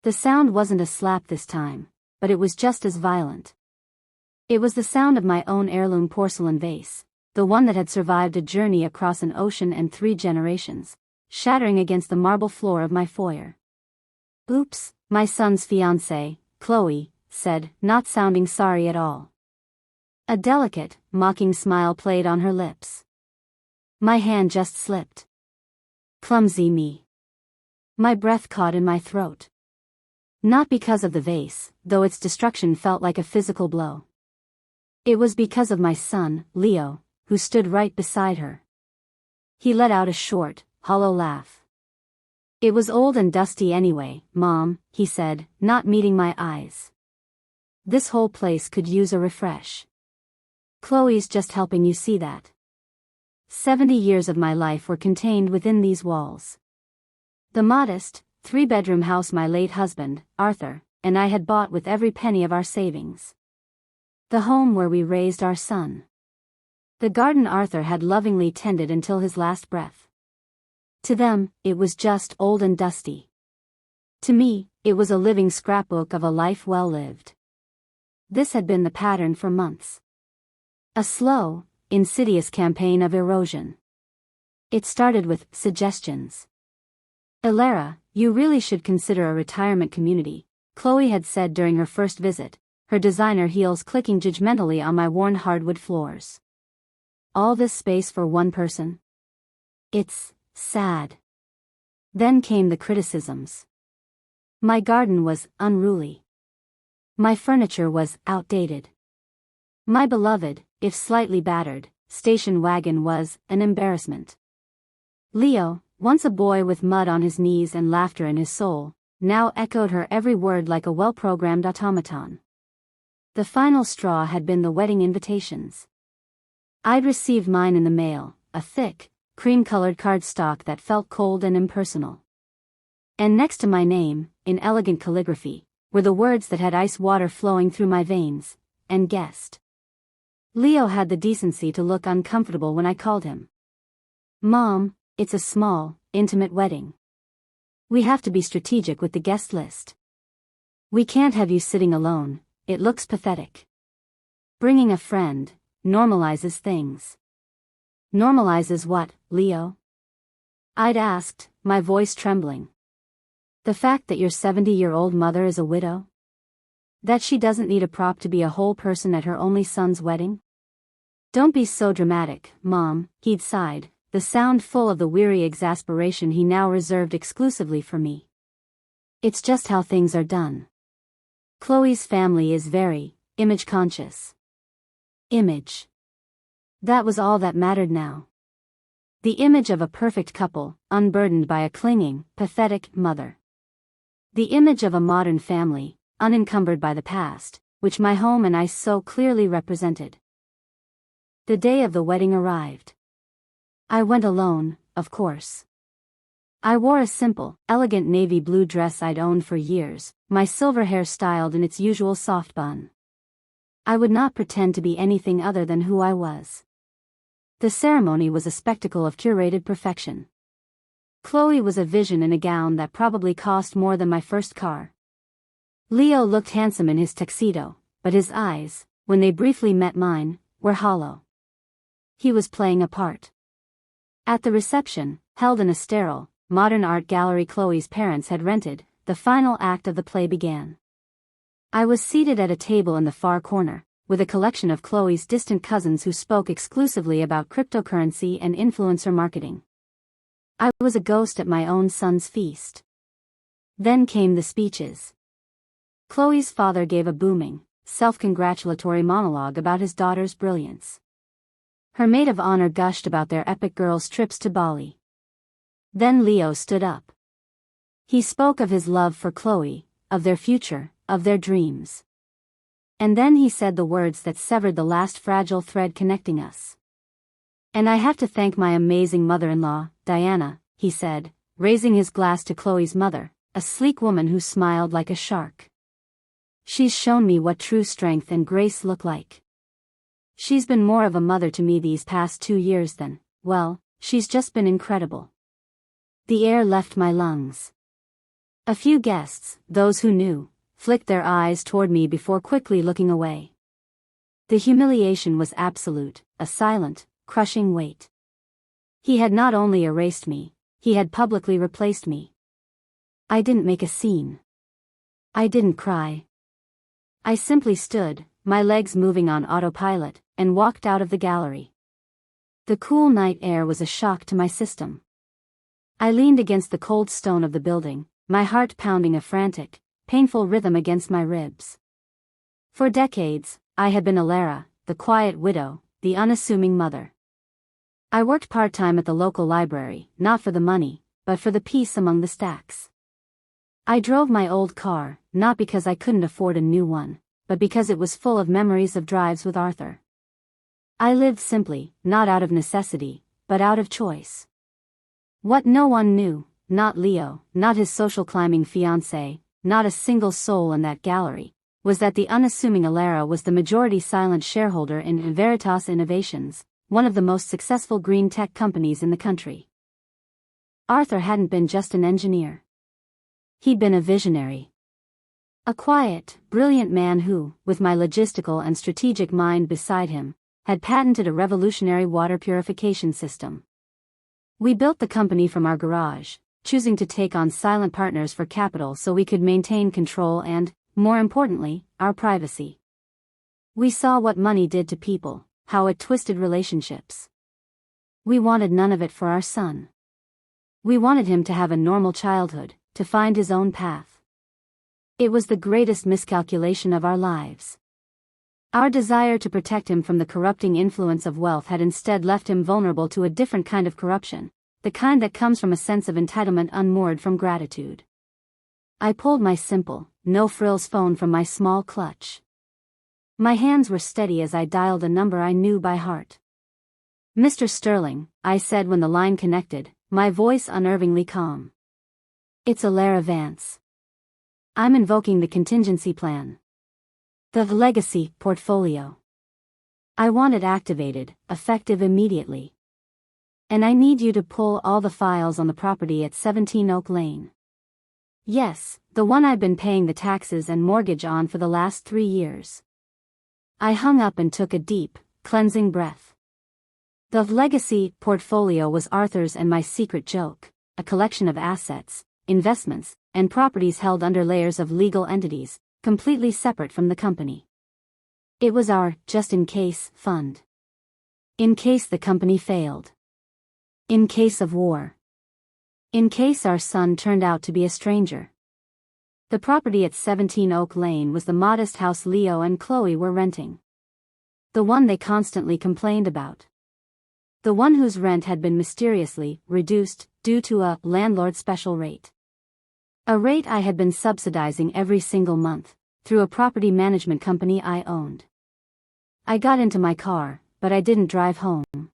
The sound wasn't a slap this time, but it was just as violent. It was the sound of my own heirloom porcelain vase, the one that had survived a journey across an ocean and 3 generations, shattering against the marble floor of my foyer. "Oops," my son's fiancée, Chloe, said, not sounding sorry at all. A delicate, mocking smile played on her lips. My hand just slipped. Clumsy me. My breath caught in my throat. Not because of the vase, though its destruction felt like a physical blow. It was because of my son, Leo, who stood right beside her. He let out a short, hollow laugh. "It was old and dusty anyway, Mom," he said, not meeting my eyes. "This whole place could use a refresh. Chloe's just helping you see that. 70 years of my life were contained within these walls." The modest, 3-bedroom house my late husband, Arthur, and I had bought with every penny of our savings. The home where we raised our son. The garden Arthur had lovingly tended until his last breath. To them, it was just old and dusty. To me, it was a living scrapbook of a life well lived. This had been the pattern for months. A slow, insidious campaign of erosion. It started with suggestions. "Elara, you really should consider a retirement community," Chloe had said during her first visit, her designer heels clicking judgmentally on my worn hardwood floors. "All this space for one person? It's sad." Then came the criticisms. My garden was unruly. My furniture was outdated. My beloved, if slightly battered, station wagon was an embarrassment. Leo, once a boy with mud on his knees and laughter in his soul, now echoed her every word like a well-programmed automaton. The final straw had been the wedding invitations. I'd received mine in the mail, a thick, cream-colored cardstock that felt cold and impersonal. And next to my name, in elegant calligraphy, were the words that had ice water flowing through my veins, and guest. Leo had the decency to look uncomfortable when I called him. "Mom, it's a small, intimate wedding. We have to be strategic with the guest list. We can't have you sitting alone, it looks pathetic. Bringing a friend normalizes things." "Normalizes what, Leo?" I'd asked, my voice trembling. "The fact that your 70-year-old mother is a widow? That she doesn't need a prop to be a whole person at her only son's wedding?" "Don't be so dramatic, Mom," he'd sighed, the sound full of the weary exasperation he now reserved exclusively for me. "It's just how things are done. Chloe's family is very image-conscious." Image. That was all that mattered now. The image of a perfect couple, unburdened by a clinging, pathetic mother. The image of a modern family, unencumbered by the past, which my home and I so clearly represented. The day of the wedding arrived. I went alone, of course. I wore a simple, elegant navy blue dress I'd owned for years, my silver hair styled in its usual soft bun. I would not pretend to be anything other than who I was. The ceremony was a spectacle of curated perfection. Chloe was a vision in a gown that probably cost more than my first car. Leo looked handsome in his tuxedo, but his eyes, when they briefly met mine, were hollow. He was playing a part. At the reception, held in a sterile, modern art gallery Chloe's parents had rented, the final act of the play began. I was seated at a table in the far corner, with a collection of Chloe's distant cousins who spoke exclusively about cryptocurrency and influencer marketing. I was a ghost at my own son's feast. Then came the speeches. Chloe's father gave a booming, self-congratulatory monologue about his daughter's brilliance. Her maid of honor gushed about their epic girls' trips to Bali. Then Leo stood up. He spoke of his love for Chloe, of their future, of their dreams. And then he said the words that severed the last fragile thread connecting us. "And I have to thank my amazing mother-in-law, Diana," he said, raising his glass to Chloe's mother, a sleek woman who smiled like a shark. "She's shown me what true strength and grace look like. She's been more of a mother to me these past 2 years than, well, she's just been incredible." The air left my lungs. A few guests, those who knew, flicked their eyes toward me before quickly looking away. The humiliation was absolute, a silent, crushing weight. He had not only erased me, he had publicly replaced me. I didn't make a scene. I didn't cry. I simply stood, my legs moving on autopilot, and walked out of the gallery. The cool night air was a shock to my system. I leaned against the cold stone of the building, my heart pounding a frantic, painful rhythm against my ribs. For decades, I had been Elara, the quiet widow, the unassuming mother. I worked part-time at the local library, not for the money, but for the peace among the stacks. I drove my old car, not because I couldn't afford a new one, but because it was full of memories of drives with Arthur. I lived simply, not out of necessity, but out of choice. What no one knew, not Leo, not his social climbing fiancée, not a single soul in that gallery, was that the unassuming Elara was the majority silent shareholder in Veritas Innovations, one of the most successful green tech companies in the country. Arthur hadn't been just an engineer. He'd been a visionary. A quiet, brilliant man who, with my logistical and strategic mind beside him, had patented a revolutionary water purification system. We built the company from our garage, choosing to take on silent partners for capital so we could maintain control and, more importantly, our privacy. We saw what money did to people, how it twisted relationships. We wanted none of it for our son. We wanted him to have a normal childhood, to find his own path. It was the greatest miscalculation of our lives. Our desire to protect him from the corrupting influence of wealth had instead left him vulnerable to a different kind of corruption, the kind that comes from a sense of entitlement unmoored from gratitude. I pulled my simple, no-frills phone from my small clutch. My hands were steady as I dialed a number I knew by heart. "Mr. Sterling," I said when the line connected, my voice unnervingly calm. "It's Elara Vance. I'm invoking the contingency plan. The legacy portfolio. I want it activated, effective immediately. And I need you to pull all the files on the property at 17 Oak Lane. Yes, the one I've been paying the taxes and mortgage on for the last 3 years." I hung up and took a deep, cleansing breath. The legacy portfolio was Arthur's and my secret joke, a collection of assets, investments, and properties held under layers of legal entities, completely separate from the company. It was our just-in-case fund. In case the company failed. In case of war. In case our son turned out to be a stranger. The property at 17 Oak Lane was the modest house Leo and Chloe were renting. The one they constantly complained about. The one whose rent had been mysteriously reduced due to a landlord special rate. A rate I had been subsidizing every single month, through a property management company I owned. I got into my car, but I didn't drive home.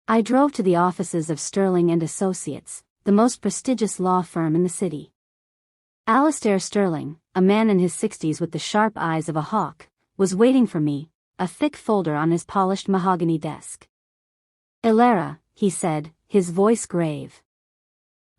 I drove to the offices of Sterling and Associates, the most prestigious law firm in the city. Alistair Sterling, a man in his 60s with the sharp eyes of a hawk, was waiting for me, a thick folder on his polished mahogany desk. "Elara," he said, his voice grave.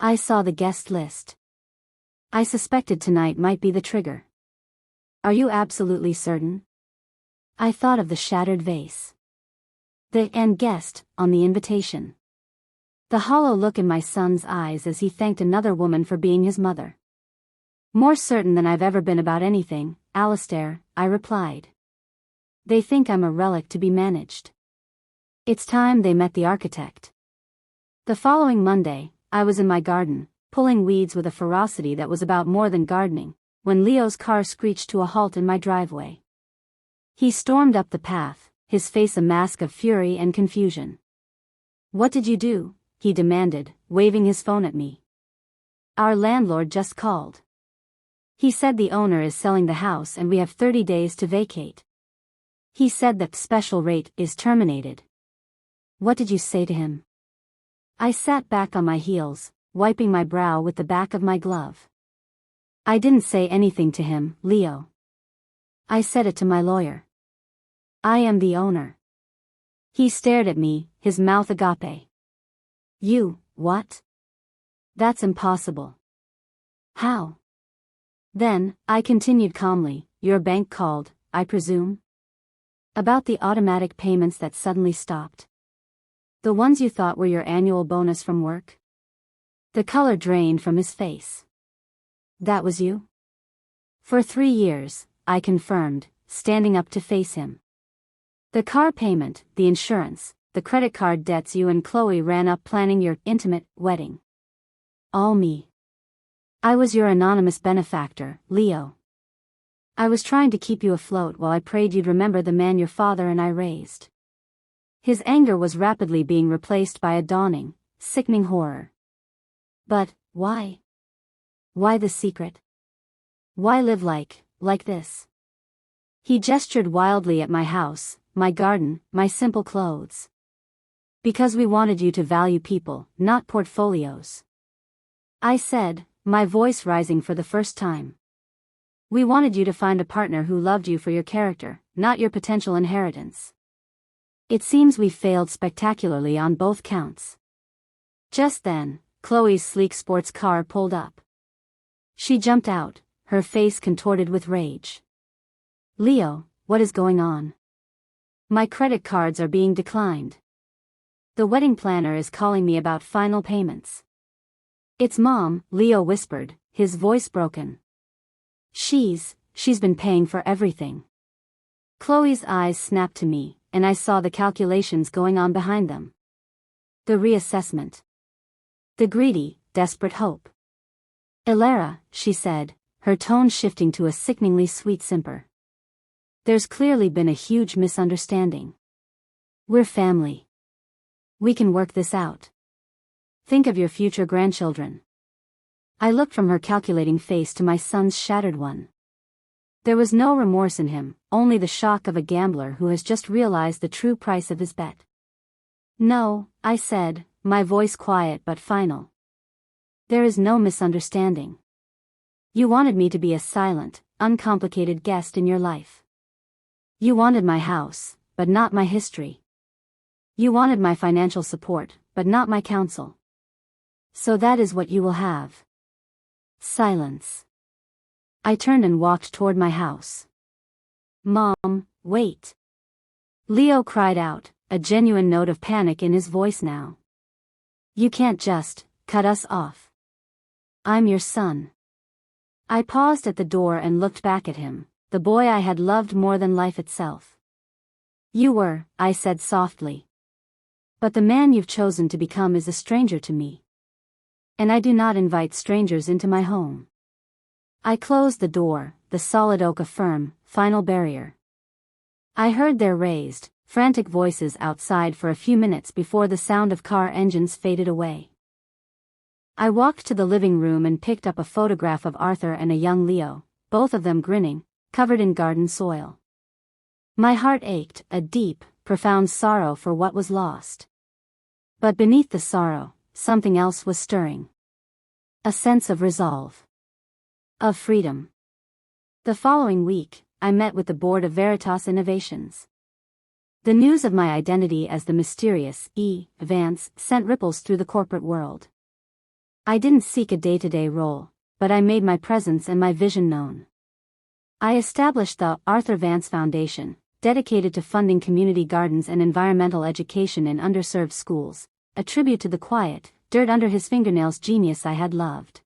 "I saw the guest list. I suspected tonight might be the trigger. Are you absolutely certain?" I thought of the shattered vase. The and guest on the invitation. The hollow look in my son's eyes as he thanked another woman for being his mother. "More certain than I've ever been about anything, Alistair," I replied. "They think I'm a relic to be managed." It's time they met the architect. The following Monday, I was in my garden, pulling weeds with a ferocity that was about more than gardening, when Leo's car screeched to a halt in my driveway. He stormed up the path, his face a mask of fury and confusion. "What did you do?" he demanded, waving his phone at me. "Our landlord just called. He said the owner is selling the house and we have 30 days to vacate. He said that special rate is terminated." "What did you say to him?" I sat back on my heels, wiping my brow with the back of my glove. "I didn't say anything to him, Leo. I said it to my lawyer. I am the owner." He stared at me, his mouth agape. "You, what? That's impossible." How? Then, I continued calmly, your bank called, I presume? About the automatic payments that suddenly stopped. The ones you thought were your annual bonus from work? The color drained from his face. That was you? For 3 years, I confirmed, standing up to face him. The car payment, the insurance, the credit card debts you and Chloe ran up planning your intimate wedding. All me. I was your anonymous benefactor, Leo. I was trying to keep you afloat while I prayed you'd remember the man your father and I raised. His anger was rapidly being replaced by a dawning, sickening horror. But, why? Why the secret? Why live like this? He gestured wildly at my house, my garden, my simple clothes. Because we wanted you to value people, not portfolios. I said, my voice rising for the first time. We wanted you to find a partner who loved you for your character, not your potential inheritance. It seems we failed spectacularly on both counts. Just then, Chloe's sleek sports car pulled up. She jumped out, her face contorted with rage. Leo, what is going on? My credit cards are being declined. The wedding planner is calling me about final payments. It's Mom, Leo whispered, his voice broken. She's been paying for everything. Chloe's eyes snapped to me, and I saw the calculations going on behind them. The reassessment. The greedy, desperate hope. Elara, she said, her tone shifting to a sickeningly sweet simper. There's clearly been a huge misunderstanding. We're family. We can work this out. Think of your future grandchildren. I looked from her calculating face to my son's shattered one. There was no remorse in him, only the shock of a gambler who has just realized the true price of his bet. No, I said, my voice quiet but final. There is no misunderstanding. You wanted me to be a silent, uncomplicated guest in your life. You wanted my house, but not my history. You wanted my financial support, but not my counsel. So that is what you will have. Silence. I turned and walked toward my house. Mom, wait. Leo cried out, a genuine note of panic in his voice now. You can't just cut us off. I'm your son. I paused at the door and looked back at him, the boy I had loved more than life itself. You were, I said softly. But the man you've chosen to become is a stranger to me. And I do not invite strangers into my home. I closed the door, the solid oak a firm, final barrier. I heard their raised, frantic voices outside for a few minutes before the sound of car engines faded away. I walked to the living room and picked up a photograph of Arthur and a young Leo, both of them grinning, covered in garden soil. My heart ached, a deep, profound sorrow for what was lost. But beneath the sorrow, something else was stirring. A sense of resolve. Of freedom. The following week, I met with the board of Veritas Innovations. The news of my identity as the mysterious Vance sent ripples through the corporate world. I didn't seek a day-to-day role, but I made my presence and my vision known. I established the Arthur Vance Foundation, dedicated to funding community gardens and environmental education in underserved schools, a tribute to the quiet, dirt under his fingernails genius I had loved.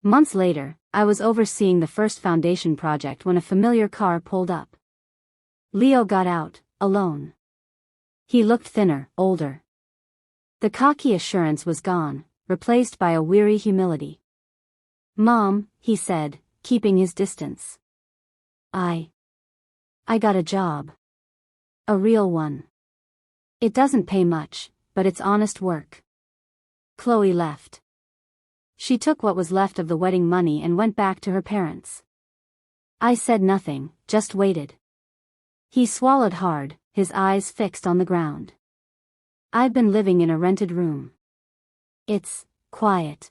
Months later, I was overseeing the first foundation project when a familiar car pulled up. Leo got out, alone. He looked thinner, older. The cocky assurance was gone, replaced by a weary humility. Mom, he said, keeping his distance. I got a job. A real one. It doesn't pay much, but it's honest work. Chloe left. She took what was left of the wedding money and went back to her parents. I said nothing, just waited. He swallowed hard, his eyes fixed on the ground. I've been living in a rented room. It's quiet.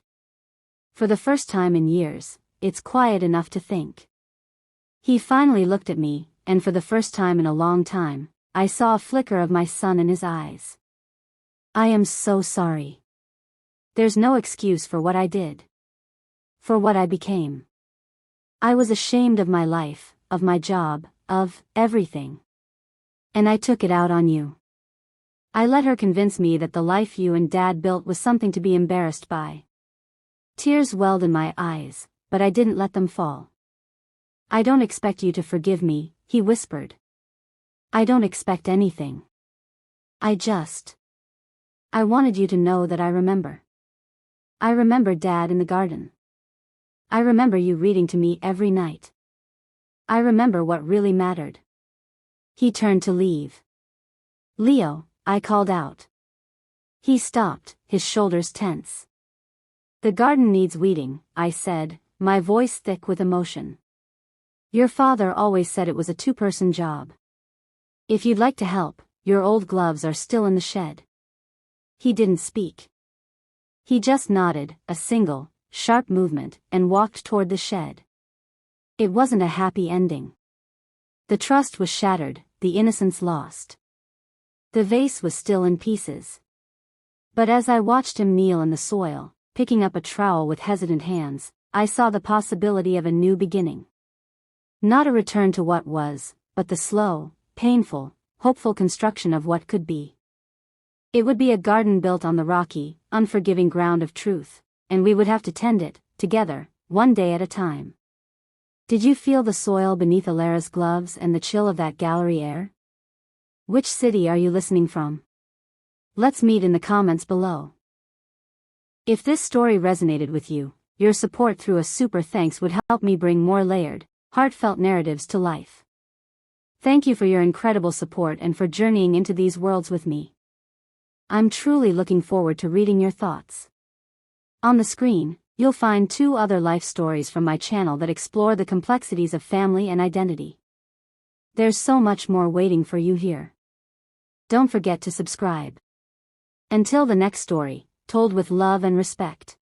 For the first time in years, it's quiet enough to think. He finally looked at me, and for the first time in a long time, I saw a flicker of my son in his eyes. I am so sorry. There's no excuse for what I did. for what I became. I was ashamed of my life, of my job, of everything. And I took it out on you. I let her convince me that the life you and Dad built was something to be embarrassed by. Tears welled in my eyes, but I didn't let them fall. I don't expect you to forgive me, he whispered. I don't expect anything. I wanted you to know that I remember. I remember Dad in the garden. I remember you reading to me every night. I remember what really mattered. He turned to leave. Leo, I called out. He stopped, his shoulders tense. The garden needs weeding, I said, my voice thick with emotion. Your father always said it was a two-person job. If you'd like to help, your old gloves are still in the shed. He didn't speak. He just nodded, a single, sharp movement, and walked toward the shed. It wasn't a happy ending. The trust was shattered, the innocence lost. The vase was still in pieces. But as I watched him kneel in the soil, picking up a trowel with hesitant hands, I saw the possibility of a new beginning. Not a return to what was, but the slow, painful, hopeful construction of what could be. It would be a garden built on the rocky, unforgiving ground of truth, and we would have to tend it, together, one day at a time. Did you feel the soil beneath Elara's gloves and the chill of that gallery air? Which city are you listening from? Let's meet in the comments below. If this story resonated with you, your support through a super thanks would help me bring more layered, heartfelt narratives to life. Thank you for your incredible support and for journeying into these worlds with me. I'm truly looking forward to reading your thoughts. On the screen, you'll find 2 other life stories from my channel that explore the complexities of family and identity. There's so much more waiting for you here. Don't forget to subscribe. Until the next story, told with love and respect.